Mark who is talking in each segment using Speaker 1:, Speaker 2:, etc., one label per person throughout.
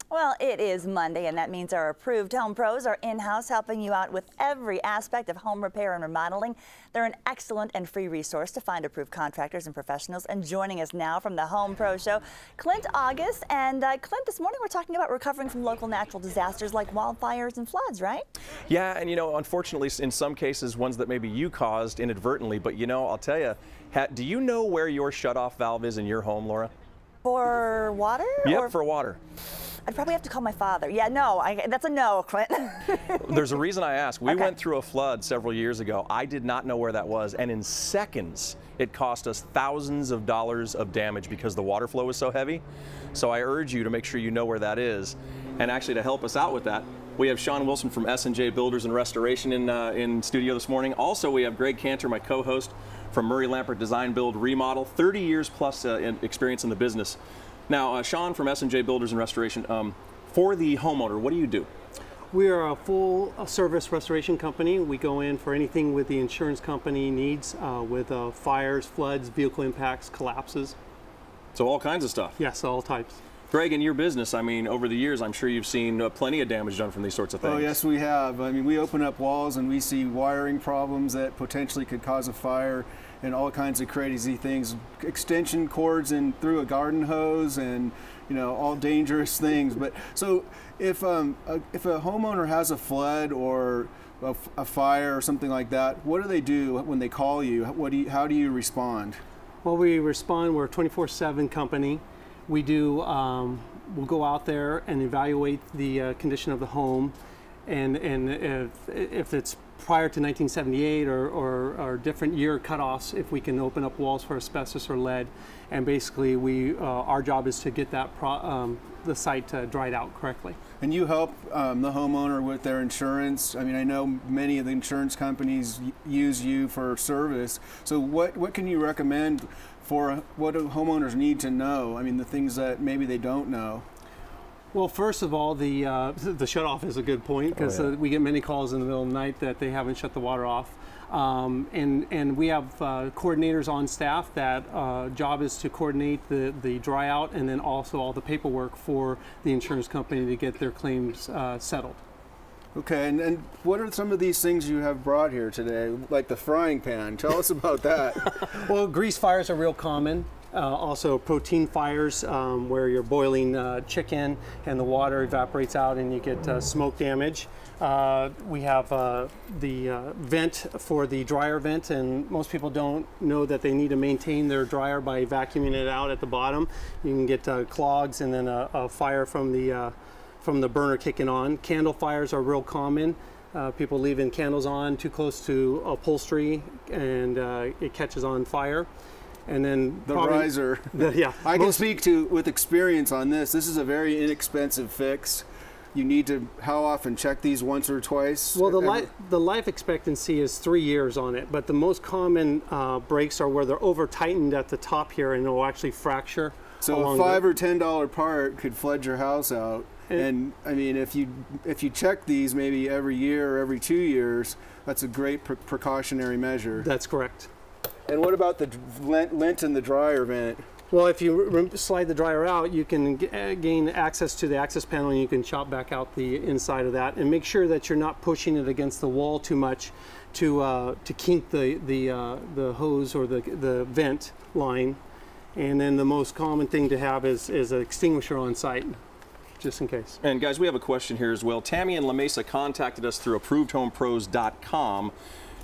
Speaker 1: Well, it is Monday, and that means our approved home pros are in-house helping you out with every aspect of home repair and remodeling. They're an excellent and free resource to find approved contractors and professionals. And joining us now from the Home Pro Show, Clint August. And Clint, this morning we're talking about recovering from local natural disasters like wildfires and floods, right?
Speaker 2: Yeah, and unfortunately, in some cases, ones that maybe you caused inadvertently. But I'll tell you, do you know where your shutoff valve is in your home, Laura?
Speaker 1: For water?
Speaker 2: Yep, for water.
Speaker 1: I'd probably have to call my father. Yeah, no, that's a no, Clint.
Speaker 2: There's a reason I ask. We went through a flood several years ago. I did not know where that was, and in seconds, it cost us thousands of dollars of damage because the water flow was so heavy. So I urge you to make sure you know where that is. And actually, to help us out with that, we have Sean Wilson from S&J Builders and Restoration in studio this morning. Also, we have Greg Cantor, my co-host from Murray Lampert Design Build Remodel, 30 years plus experience in the business. Now, Sean from S&J Builders and Restoration, for the homeowner, what do you do?
Speaker 3: We are a full service restoration company. We go in for anything with the insurance company needs with fires, floods, vehicle impacts, collapses.
Speaker 2: So all kinds of stuff?
Speaker 3: Yes, all types.
Speaker 2: Greg, in your business, over the years, I'm sure you've seen plenty of damage done from these sorts of things.
Speaker 4: Oh, yes, we have. We open up walls and we see wiring problems that potentially could cause a fire and all kinds of crazy things. Extension cords and through a garden hose and, all dangerous things. But so if a homeowner has a flood or a fire or something like that, what do they do when they call you? How do you respond?
Speaker 3: Well, we respond. We're a 24/7 company. We do, we'll go out there and evaluate the condition of the home, and if it's prior to 1978 or different year cutoffs, if we can open up walls for asbestos or lead, and basically our job is to get that the site dried out correctly.
Speaker 4: And you help the homeowner with their insurance. I know many of the insurance companies use you for service. So what can you recommend for what do homeowners need to know? The things that maybe they don't know.
Speaker 3: Well, first of all, the shutoff is a good point because we get many calls in the middle of the night that they haven't shut the water off. And we have coordinators on staff that job is to coordinate the dry out and then also all the paperwork for the insurance company to get their claims settled.
Speaker 4: Okay, and what are some of these things you have brought here today, like the frying pan? Tell us about that.
Speaker 3: Well, grease fires are real common. Also protein fires where you're boiling chicken and the water evaporates out and you get smoke damage. We have the vent for the dryer vent, and most people don't know that they need to maintain their dryer by vacuuming it out at the bottom. You can get clogs and then a fire from the burner kicking on. Candle fires are real common. People leaving candles on too close to upholstery and it catches on fire. And then
Speaker 4: the riser. I can speak with experience on this. This is a very inexpensive fix. You need to, how often, check these once or twice?
Speaker 3: Well, the life expectancy is 3 years on it, but the most common breaks are where they're over tightened at the top here and it'll actually fracture.
Speaker 4: So a $5 or $10 part could flood your house out. And if you check these maybe every year or every 2 years, that's a great precautionary measure.
Speaker 3: That's correct.
Speaker 4: And what about the lint in the dryer vent?
Speaker 3: Well, if you slide the dryer out, you can gain access to the access panel and you can chop back out the inside of that. And make sure that you're not pushing it against the wall too much to kink the hose or the vent line. And then the most common thing to have is an extinguisher on site, just in case.
Speaker 2: And guys, we have a question here as well. Tammy in La Mesa contacted us through approvedhomepros.com.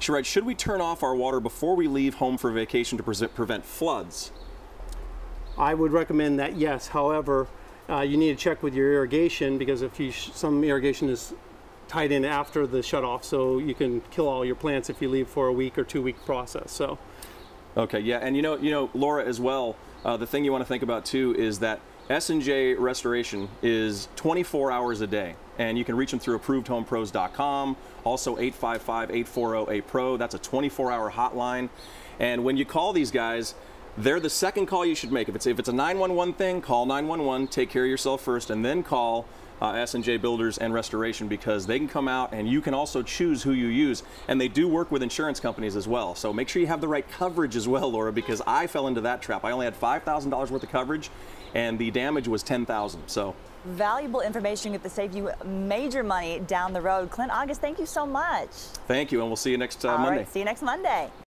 Speaker 2: She writes, should we turn off our water before we leave home for vacation to prevent floods?
Speaker 3: I would recommend that, yes. However, you need to check with your irrigation because if some irrigation is tied in after the shutoff, so you can kill all your plants if you leave for a week or 2 week process. So.
Speaker 2: Okay, yeah, and Laura as well. The thing you want to think about too is that S&J Restoration is 24 hours a day, and you can reach them through approvedhomepros.com, also 855-840-8PRO. That's a 24-hour hotline. And when you call these guys, they're the second call you should make. If it's a 911 thing, call 911, take care of yourself first, and then call S&J Builders and Restoration, because they can come out and you can also choose who you use. And they do work with insurance companies as well. So make sure you have the right coverage as well, Laura, because I fell into that trap. I only had $5,000 worth of coverage and the damage was $10,000. So
Speaker 1: valuable information to save you major money down the road. Clint, August, thank you so much.
Speaker 2: Thank you, and we'll see you next
Speaker 1: All
Speaker 2: Monday.
Speaker 1: right, see you next Monday.